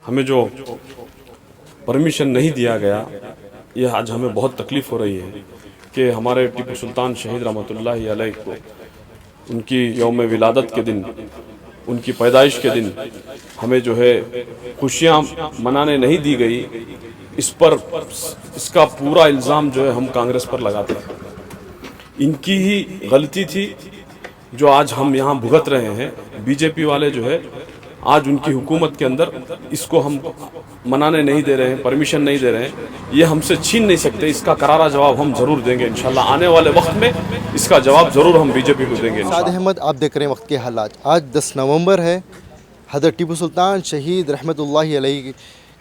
हमें जो परमिशन नहीं दिया गया, ये आज हमें बहुत तकलीफ़ हो रही है कि हमारे टीपू सुल्तान शहीद रहमतुल्लाहि अलैह को उनकी यौम विलादत के दिन, उनकी पैदाइश के दिन हमें जो है खुशियाँ मनाने नहीं दी गई। इस पर इसका पूरा इल्ज़ाम जो है हम कांग्रेस पर लगाते हैं। इनकी ही गलती थी जो आज हम यहाँ भुगत रहे हैं। बीजेपी वाले जो है आज उनकी हुकूमत के अंदर इसको हम मनाने नहीं दे रहे हैं, परमिशन नहीं दे रहे हैं। ये हमसे छीन नहीं सकते। इसका करारा जवाब हम ज़रूर देंगे इंशाल्लाह। आने वाले वक्त में इसका जवाब ज़रूर हम बीजेपी को देंगे। साद अहमद, आप देख रहे हैं वक्त के हालात। आज 10 नवंबर है, हज़रत टीपू सुल्तान शहीद रहमतुल्लाहि अलैह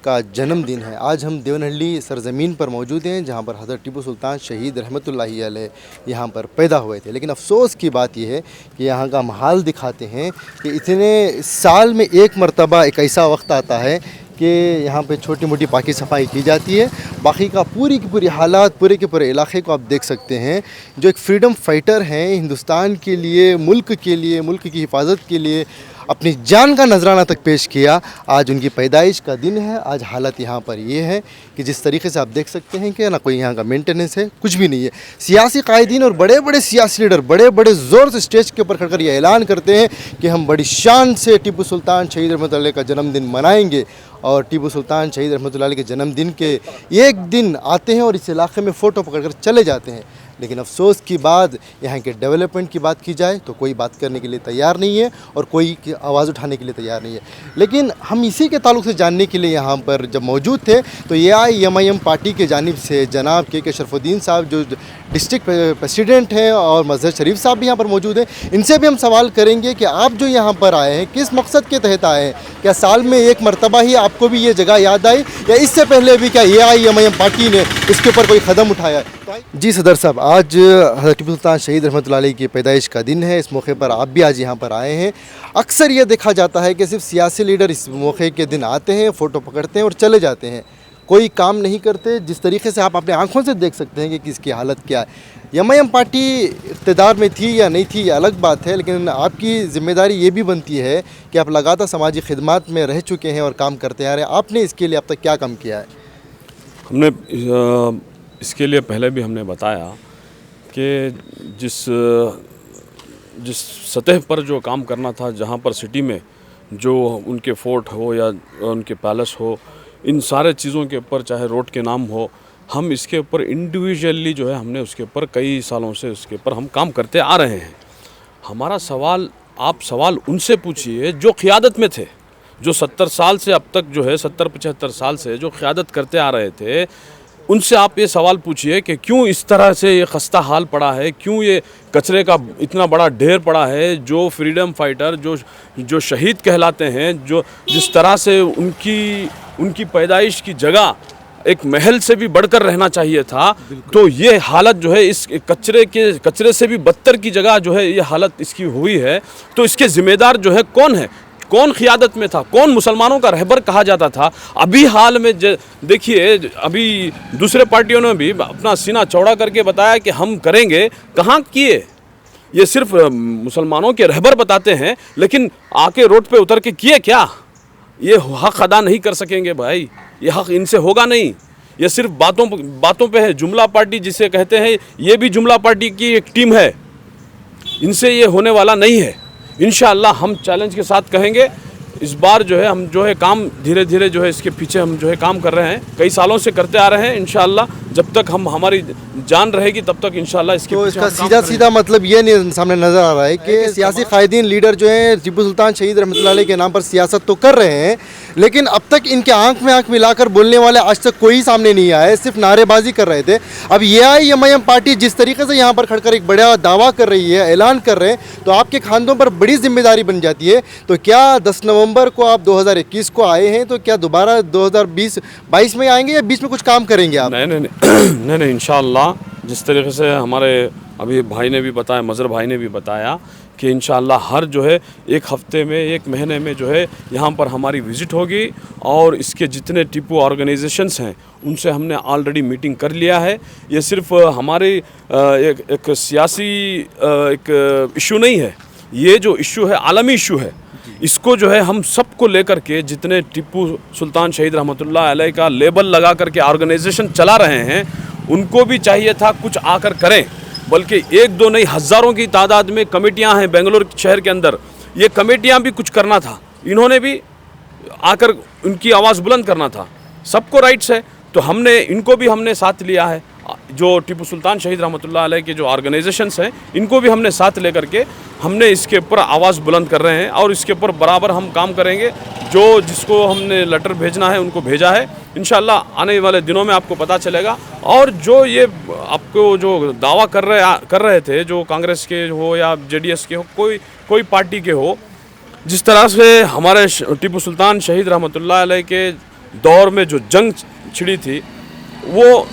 का जन्मदिन है। आज हम देवनहल्ली सरज़मीन पर मौजूद हैं जहाँ पर हज़रत टीपू सुल्तान शहीद रहमतुल्लाहि अलैह यहाँ पर पैदा हुए थे। लेकिन अफसोस की बात यह है कि यहाँ का माहौल दिखाते हैं कि इतने साल में एक मरतबा एक ऐसा वक्त आता है कि यहाँ पे छोटी मोटी पाकी सफाई की जाती है। बाकी का पूरी की पूरी हालात पूरे के पूरे इलाके को आप देख सकते हैं। जो एक फ्रीडम फाइटर हैं, हिंदुस्तान के लिए, मुल्क की हिफाजत के लिए अपनी जान का नजराना तक पेश किया। आज उनकी पैदाइश का दिन है। आज हालत यहाँ पर ये है कि जिस तरीके से आप देख सकते हैं कि ना कोई यहाँ का मेंटेनेंस है, कुछ भी नहीं है। सियासी कायदीन और बड़े बड़े सियासी लीडर बड़े बड़े ज़ोर से स्टेज के ऊपर खड़कर ये ऐलान करते हैं कि हम बड़ी शान से टीपू सुल्तान शहीद रहमतुल्लाह अलैह का जन्मदिन मनाएंगे। और टीपू सुल्तान शहीद रहमतुल्लाह अलैह के जन्मदिन के एक दिन आते हैं और इस इलाके में फ़ोटो पकड़कर चले जाते हैं। लेकिन अफसोस की बात, यहाँ के डेवलपमेंट की बात की जाए तो कोई बात करने के लिए तैयार नहीं है और कोई आवाज़ उठाने के लिए तैयार नहीं है। लेकिन हम इसी के ताल्लुक से जानने के लिए यहाँ पर जब मौजूद थे तो AIMIM पार्टी के जानिब से जनाब के शरफुद्दीन साहब जो डिस्ट्रिक्ट प्रेसिडेंट हैं और मजहर शरीफ साहब भी यहाँ पर मौजूद हैं। इनसे भी हम सवाल करेंगे कि आप जो यहाँ पर आए हैं किस मकसद के तहत आए हैं। क्या साल में एक मरतबा ही आपको भी ये जगह याद आई या इससे पहले भी क्या AIMIM पार्टी ने इसके ऊपर कोई कदम उठाया है? जी सदर साहब, आज हज़रत टीपू सुल्तान शहीद रहमतुल्लाह अलैह की पैदाइश का दिन है। इस मौके पर आप भी आज यहाँ पर आए हैं। अक्सर ये देखा जाता है कि सिर्फ सियासी लीडर इस मौके के दिन आते हैं, फ़ोटो पकड़ते हैं और चले जाते हैं, कोई काम नहीं करते। जिस तरीके से आप अपने आँखों से देख सकते हैं कि किसकी हालत क्या है। MIM पार्टी इक़्तिदार में थी या नहीं थी ये अलग बात है, लेकिन आपकी ज़िम्मेदारी ये भी बनती है कि आप लगातार समाजी खिदमत में रह चुके हैं और काम करते आ रहे हैं। आपने इसके लिए अब तक क्या काम किया है? हमने इसके लिए पहले भी हमने बताया कि जिस सतह पर जो काम करना था, जहाँ पर सिटी में जो उनके फोर्ट हो या उनके पैलेस हो, इन सारे चीज़ों के ऊपर, चाहे रोड के नाम हो, हम इसके ऊपर इंडिविजुअली जो है हमने उसके ऊपर कई सालों से उसके ऊपर हम काम करते आ रहे हैं। हमारा सवाल, आप सवाल उनसे पूछिए जो क़ियादत में थे, जो 70 साल से अब तक जो है 70-75 साल से जो क़ियादत करते आ रहे थे। उनसे आप ये सवाल पूछिए कि क्यों इस तरह से ये खस्ता हाल पड़ा है, क्यों ये कचरे का इतना बड़ा ढेर पड़ा है। जो फ्रीडम फाइटर जो शहीद कहलाते हैं, जो जिस तरह से उनकी पैदाइश की जगह एक महल से भी बढ़कर रहना चाहिए था, तो ये हालत जो है इस कचरे से भी बदतर की जगह जो है ये हालत इसकी हुई है। तो इसके ज़िम्मेदार जो है कौन है, कौन क़ियादत में था, कौन मुसलमानों का रहबर कहा जाता था। अभी हाल में देखिए, अभी दूसरे पार्टियों ने भी अपना सीना चौड़ा करके बताया कि हम करेंगे। कहाँ किए? ये सिर्फ मुसलमानों के रहबर बताते हैं, लेकिन आके रोड पे उतर के किए क्या? ये हक़ अदा नहीं कर सकेंगे भाई, ये हक़ इनसे होगा नहीं। ये सिर्फ बातों पे है। जुमला पार्टी जिसे कहते हैं, ये भी जुमला पार्टी की एक टीम है, इनसे ये होने वाला नहीं है। इंशाअल्लाह हम चैलेंज के साथ कहेंगे, इस बार जो है हम जो है काम धीरे धीरे जो है इसके पीछे हम जो है काम कर रहे हैं, कई सालों से करते आ रहे हैं। इंशाअल्लाह जब तक हमारी जान रहेगी तब तक इंशाअल्लाह इसके तो इसका सीधा मतलब ये नहीं सामने नज़र आ रहा है कि सियासी कायदीन लीडर जो हैं टीपू सुल्तान शहीद रहमतुल्लाह अलैह के नाम पर सियासत तो कर रहे हैं, लेकिन अब तक इनके आंख में आंख मिलाकर बोलने वाले आज तक कोई सामने नहीं आए, सिर्फ नारेबाजी कर रहे थे। अब AIMIM पार्टी जिस तरीके से यहाँ पर खड़कर एक बड़ा दावा कर रही है, ऐलान कर रहे हैं, तो आपके खानों पर बड़ी जिम्मेदारी बन जाती है। तो क्या 10 नवंबर को आप 2021 को आए हैं, तो क्या दोबारा 2022 में आएंगे या बीच में कुछ काम करेंगे आप? नहीं, इंशाअल्लाह जिस तरीके से हमारे अभी भाई ने भी बताया, मज़हर भाई ने भी बताया कि इंशाअल्लाह हर जो है एक हफ़्ते में, एक महीने में जो है यहाँ पर हमारी विज़िट होगी और इसके जितने टीपू ऑर्गेनाइजेशंस हैं उनसे हमने ऑलरेडी मीटिंग कर लिया है। ये सिर्फ हमारी एक सियासी एक इशू नहीं है, ये जो इशू है आलमी इशू है। इसको जो है हम सबको लेकर के, जितने टिप्पू सुल्तान शहीद रहमतुल्लाह अलैह का लेबल लगा करके ऑर्गेनाइजेशन चला रहे हैं, उनको भी चाहिए था कुछ आकर करें। बल्कि एक दो नहीं, हज़ारों की तादाद में कमेटियां हैं बेंगलोर शहर के अंदर, ये कमेटियां भी कुछ करना था, इन्होंने भी आकर उनकी आवाज़ बुलंद करना था। सबको राइट्स है, तो हमने इनको भी हमने साथ लिया है। जो टिप्पू सुल्तान शहीद रहमतुल्लाह अलैह के जो ऑर्गेनाइजेशंस हैं, इनको भी हमने साथ लेकर के हमने इसके ऊपर आवाज़ बुलंद कर रहे हैं और इसके ऊपर बराबर हम काम करेंगे। जो जिसको हमने लेटर भेजना है उनको भेजा है, इंशाअल्लाह आने वाले दिनों में आपको पता चलेगा। और जो ये आपको जो दावा कर रहे थे, जो कांग्रेस के हो या जेडीएस के हो, कोई पार्टी के हो, जिस तरह से हमारे टिप्पू सुल्तान शहीद रहमतुल्लाह अलैह के दौर में जो जंग छिड़ी थी, वो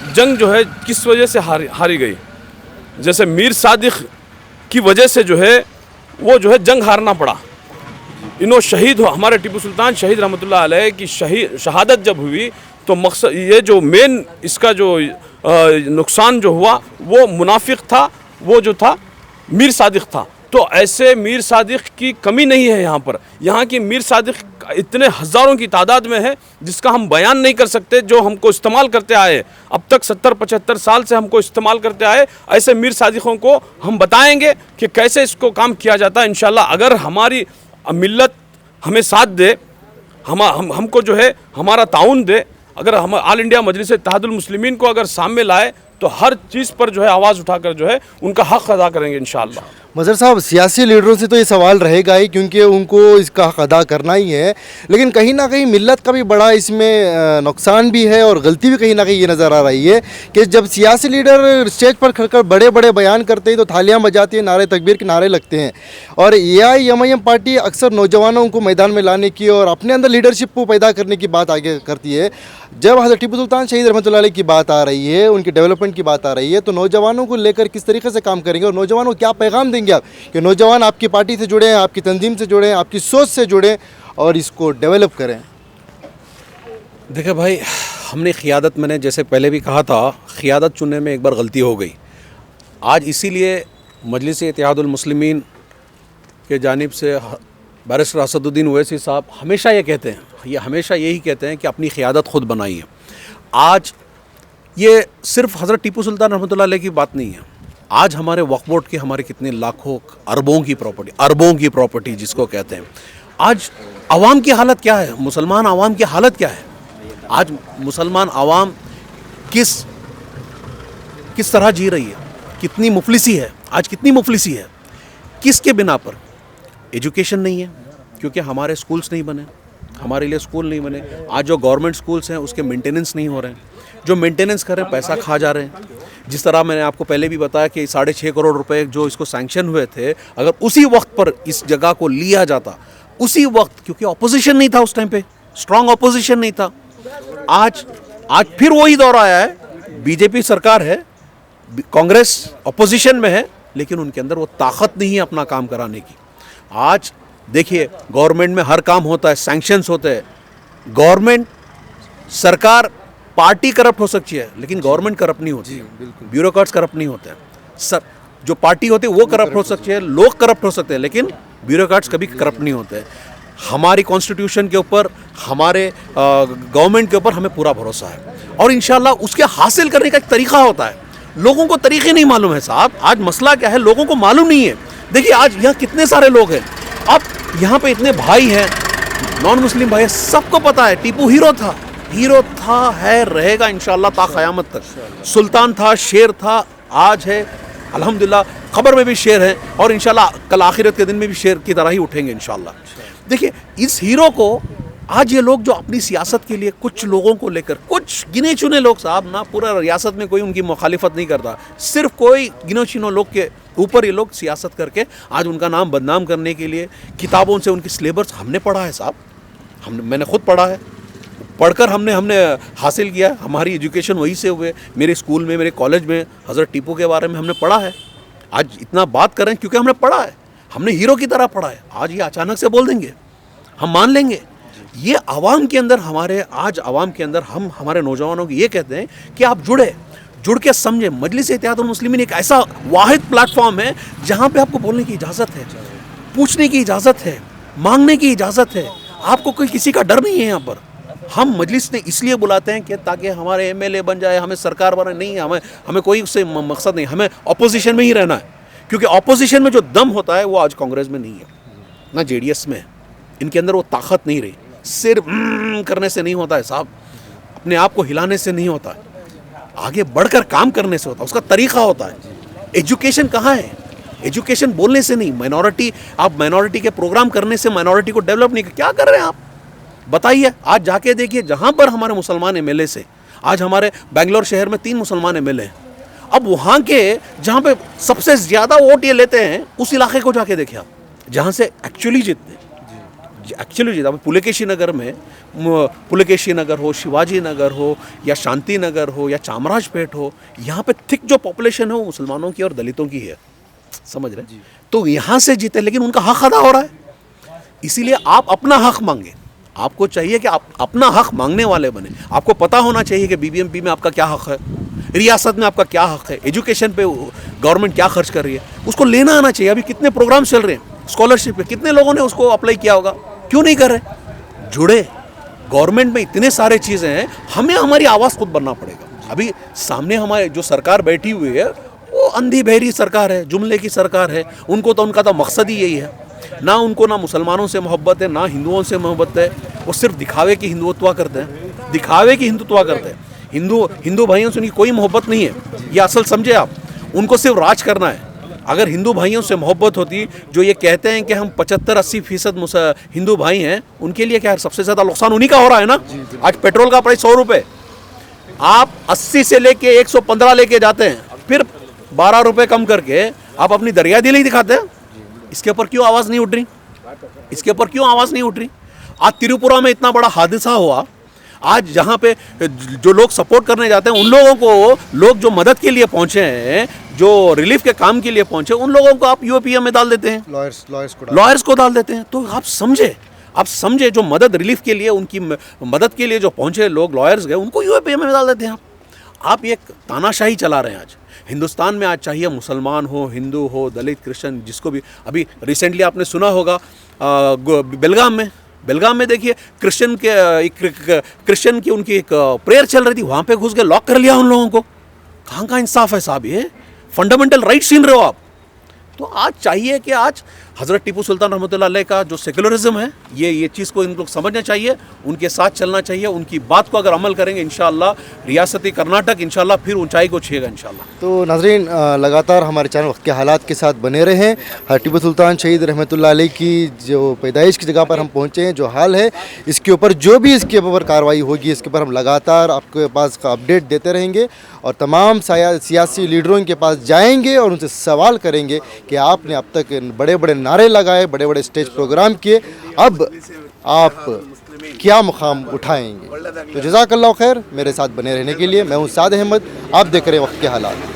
जंग जो है किस वजह से हारी गई। जैसे मीर सादिक की वजह से जो है वो जो है जंग हारना पड़ा। इन्हों शहीद हो, हमारे टिप्पू सुल्तान शहीद रहमतुल्लाह अलैह की शहादत जब हुई, तो मकसद ये जो मेन इसका जो नुकसान जो हुआ वो मुनाफिक था, वो जो था मीर सादिक था। तो ऐसे मीर सादिक की कमी नहीं है यहाँ पर। यहाँ की मीर सादिक इतने हज़ारों की तादाद में है जिसका हम बयान नहीं कर सकते, जो हमको इस्तेमाल करते आए अब तक 70-75 साल से हमको इस्तेमाल करते आए। ऐसे मीर सादिकों को हम बताएंगे कि कैसे इसको काम किया जाता है। इंशाल्लाह अगर हमारी मिल्लत हमें साथ दे, हमको जो है हमारा ताउन दे, अगर हम ऑल इंडिया मजलिस इत्तेहादुल मुस्लिमीन को अगर सामने लाए, तो हर चीज़ पर जो है आवाज़ उठाकर जो है उनका हक़ अदा करेंगे इंशाअल्लाह। मज़हर साहब, सियासी लीडरों से तो ये सवाल रहेगा ही, क्योंकि उनको इसका हक़ अदा करना ही है, लेकिन कहीं ना कहीं मिल्लत का भी बड़ा इसमें नुकसान भी है और गलती भी कहीं ना कहीं ये नज़र आ रही है कि जब सियासी लीडर स्टेज पर खड़कर बड़े बड़े बयान करते हैं तो थालियां बजाती हैं, नारे तकबीर के नारे लगते हैं। और AIMIM पार्टी अक्सर नौजवानों को मैदान में लाने की और अपने अंदर लीडरशिप को पैदा करने की बात आगे करती है। जब हज़रत टिप्पू सुल्तान शहीद रहमतुल्लाह अलैह की बात आ रही है, उनकी डेवलपमेंट की बात आ रही है, तो नौजवानों को लेकर किस तरीके से काम करेंगे और नौजवानों को क्या पैगाम देंगे आप कि नौजवान आपकी पार्टी से जुड़ें, आपकी तंजीम से जुड़ें, आपकी सोच से जुड़ें और इसको डेवलप करें? देखिए भाई, हमने क़ियादत, मैंने जैसे पहले भी कहा था, क़ियादत चुनने में एक बार गलती हो गई। आज इसीलिए मजलिस इत्तेहादुल मुस्लिमीन के जानिब से बैरिस्टर असदुद्दीन ओवैसी साहब हमेशा ये कहते हैं, ये हमेशा यही कहते हैं कि अपनी क़ियादत ख़ुद बनाइए। आज ये सिर्फ हज़रत टिप्पू सुल्तान रहमतुल्लाह अलैह की बात नहीं है। आज हमारे वक्फ बोर्ड के हमारे कितने लाखों अरबों की प्रॉपर्टी जिसको कहते हैं। आज आवाम की हालत क्या है, मुसलमान आवाम की हालत क्या है? आज मुसलमान आवाम किस तरह जी रही है, कितनी मुफलिसी है, आज कितनी मुफलिसी है, किसके बिना पर? एजुकेशन नहीं है, क्योंकि हमारे स्कूल्स नहीं बने, हमारे लिए स्कूल नहीं बने। आज जो गवर्नमेंट स्कूल्स हैं उसके मेंटेनेंस नहीं हो रहे हैं, जो मेंटेनेंस कर रहे हैं पैसा खा जा रहे हैं। जिस तरह मैंने आपको पहले भी बताया कि 6.5 करोड़ रुपए जो इसको सैंक्शन हुए थे, अगर उसी वक्त पर इस जगह को लिया जाता, उसी वक्त, क्योंकि अपोजिशन नहीं था उस टाइम पे, स्ट्रॉन्ग अपोजिशन नहीं था। आज फिर वही दौर आया है, बीजेपी सरकार है, कांग्रेस अपोजिशन में है, लेकिन उनके अंदर वो ताकत नहीं है अपना काम कराने की। आज देखिए, गवर्नमेंट में हर काम होता है, सैंक्शंस होते हैं। गवर्नमेंट, सरकार, पार्टी करप्ट हो सकती है, लेकिन गवर्नमेंट करप्ट नहीं होती, ब्यूरोक्रेट्स करप्ट नहीं होते हैं। सर, जो पार्टी होती है वो करप्ट हो सकती है, लोग करप्ट हो सकते हैं, लेकिन ब्यूरोक्रेट्स कभी करप्ट नहीं होते हैं। हमारी कॉन्स्टिट्यूशन के ऊपर, हमारे गवर्नमेंट के ऊपर हमें पूरा भरोसा है और इंशाल्लाह उसके हासिल करने का एक तरीका होता है। लोगों को तरीके नहीं मालूम है साहब। आज मसला क्या है, लोगों को मालूम नहीं है। देखिए, आज यहाँ कितने सारे लोग हैं, अब यहाँ पे इतने भाई हैं, नॉन मुस्लिम भाई हैं, सबको पता है टिप्पू हीरो था, है, रहेगा इंशाल्लाह ता क़यामत तक। सुल्तान था, शेर था, आज है, अल्हम्दुलिल्लाह ख़बर में भी शेर है और इंशाल्लाह कल आखिरत के दिन में भी शेर की तरह ही उठेंगे इंशाल्लाह। देखिए, इस हीरो को आज ये लोग जो अपनी सियासत के लिए कुछ लोगों को लेकर, कुछ गिने चुने लोग साहब, ना पूरा रियासत में कोई उनकी मुखालिफत नहीं करता, सिर्फ कोई गिने चुने लोग के ऊपर ये लोग सियासत करके आज उनका नाम बदनाम करने के लिए किताबों से उनकी सिलेबस हमने पढ़ा है साहब, मैंने खुद पढ़ा है, पढ़कर हमने हासिल किया, हमारी एजुकेशन वहीं से हुए। मेरे स्कूल में, मेरे कॉलेज में हज़रत टिप्पू के बारे में हमने पढ़ा है। आज इतना बात कर रहे हैं क्योंकि हमने पढ़ा है, हमने हीरो की तरह पढ़ा है। आज ये अचानक से बोल देंगे, हम मान लेंगे? ये आवाम के अंदर, आज आवाम के अंदर हम हमारे नौजवानों को ये कहते हैं कि आप जुड़ के समझें। मजलिस इत्तेहादुल मुस्लिमीन एक ऐसा वाहिद प्लेटफॉर्म है जहाँ पे आपको बोलने की इजाज़त है, पूछने की इजाज़त है, मांगने की इजाज़त है, आपको कोई किसी का डर नहीं है यहाँ पर। हम मजलिस ने इसलिए बुलाते हैं कि ताकि हमारे एमएलए बन जाए, हमें सरकार बने, नहीं, हमें कोई उससे मकसद नहीं, हमें अपोजिशन में ही रहना है। क्योंकि अपोजिशन में जो दम होता है वो आज कांग्रेस में नहीं है, ना जेडीएस में है। इनके अंदर वो ताकत नहीं रही। सिर्फ करने से नहीं होता है साहब, अपने आप को हिलाने से नहीं होता है, आगे बढ़कर काम करने से होता है, उसका तरीका होता है। एजुकेशन कहाँ है? एजुकेशन बोलने से नहीं, माइनॉरिटी, आप माइनॉरिटी के प्रोग्राम करने से माइनॉरिटी को डेवलप नहीं, क्या कर रहे हैं आप बताइए। आज जाके देखिए जहाँ पर हमारे मुसलमान एमएलए से, आज हमारे बेंगलोर शहर में 3 मुसलमान एमएलए हैं। अब वहाँ के जहाँ पे सबसे ज़्यादा वोट ये लेते हैं उस इलाके को जाके देखिए आप, जहाँ से एक्चुअली जीतते हैं, एक्चुअली जीता। पुलकेशी नगर में, पुलकेशी नगर हो, शिवाजी नगर हो, या शांति नगर हो, या चामराजपेट हो, यहाँ पे थिक जो पॉपुलेशन है वो मुसलमानों की और दलितों की है, समझ रहे? तो यहाँ से जीते, लेकिन उनका हक अदा हो रहा है। इसीलिए आप अपना हक मांगे, आपको चाहिए कि आप अपना हक मांगने वाले बने। आपको पता होना चाहिए कि बीबीएमपी में आपका क्या हक है, रियासत में आपका क्या हक है, एजुकेशन पे गवर्नमेंट क्या खर्च कर रही है, उसको लेना आना चाहिए। अभी कितने प्रोग्राम चल रहे हैं स्कॉलरशिप पे, कितने लोगों ने उसको अप्लाई किया होगा, क्यों नहीं कर रहे? जुड़े, गवर्नमेंट में इतने सारे चीज़ें हैं, हमें हमारी आवाज़ खुद बनना पड़ेगा। अभी सामने हमारे जो सरकार बैठी हुई है वो अंधी बहरी सरकार है, जुमले की सरकार है। उनको तो उनका तो मकसद ही यही है, ना उनको ना मुसलमानों से मोहब्बत है, ना हिंदुओं से मोहब्बत है। वो सिर्फ दिखावे की हिंदुत्व करते हैं, दिखावे की हिंदुत्व करते हैं। हिंदू भाइयों से उनकी कोई मोहब्बत नहीं है, ये असल समझे आप। उनको सिर्फ राज करना है। अगर हिंदू भाइयों से मोहब्बत होती, जो ये कहते हैं कि हम 75-80% हिंदू भाई हैं, उनके लिए क्या है, सबसे ज़्यादा नुकसान उन्हीं का हो रहा है ना। आज पेट्रोल का प्राइस 100 रुपये, आप 80 से लेके 115 लेके जाते हैं, फिर 12 रुपये कम करके आप अपनी दरियादिली दिखाते हैं। इसके ऊपर क्यों आवाज़ नहीं उठ रही? इसके ऊपर क्यों आवाज़ नहीं उठ रही? आज त्रिपुरा में इतना बड़ा हादसा हुआ, आज जहाँ पे जो लोग सपोर्ट करने जाते हैं, उन लोगों को, लोग जो मदद के लिए पहुँचे हैं, जो रिलीफ के काम के लिए पहुँचे, उन लोगों को आप यूपीएम में डाल देते हैं, लॉयर्स को डाल देते हैं। तो आप समझे जो मदद रिलीफ के लिए, उनकी मदद के लिए जो पहुँचे लोग, लॉयर्स गए, उनको यूपीएम में डाल देते हैं। आप एक तानाशाही चला रहे हैं। आज हिंदुस्तान में आज चाहिए मुसलमान हो, हिंदू हो, दलित, क्रिश्चियन, जिसको भी। अभी रिसेंटली आपने सुना होगा बेलगाम में देखिए क्रिश्चियन की उनकी एक प्रेयर चल रही थी, वहाँ पे घुस के लॉक कर लिया उन लोगों को। कहाँ का इंसाफ है साहब? ये फंडामेंटल राइट छीन रहे हो आप। तो आज चाहिए कि आज हज़रत टीपू सुल्तान रहमतुल्लाह अलैह का जो सेकुलरिज्म है, ये चीज़ को इन लोग समझना चाहिए, उनके साथ चलना चाहिए। उनकी बात को अगर अमल करेंगे, इंशाअल्लाह रियासती कर्नाटक इंशाअल्लाह फिर ऊंचाई को छुएगा इंशाअल्लाह। तो नाज़रीन, लगातार हमारे चैनल वक्त के हालात के साथ बने रहें। हज़रत टीपू सुल्तान शहीद रहमतुल्लाह अलैह की जो पैदाइश की जगह पर हम पहुँचे हैं, जो हाल है, इसके ऊपर जो भी इसके ऊपर कार्रवाई होगी, इसके ऊपर हम लगातार आपके पास का अपडेट देते रहेंगे और तमाम सियासी लीडरों के पास जाएंगे और उनसे सवाल करेंगे कि आपने अब तक बड़े बड़े नारे लगाए, बड़े बड़े स्टेज प्रोग्राम किए, अब आप क्या मुकाम उठाएंगे। तो जज़ाकल्लाह खैर, मेरे साथ बने रहने के लिए। मैं हूं साद अहमद, आप देख रहे हैं वक्त के हालात।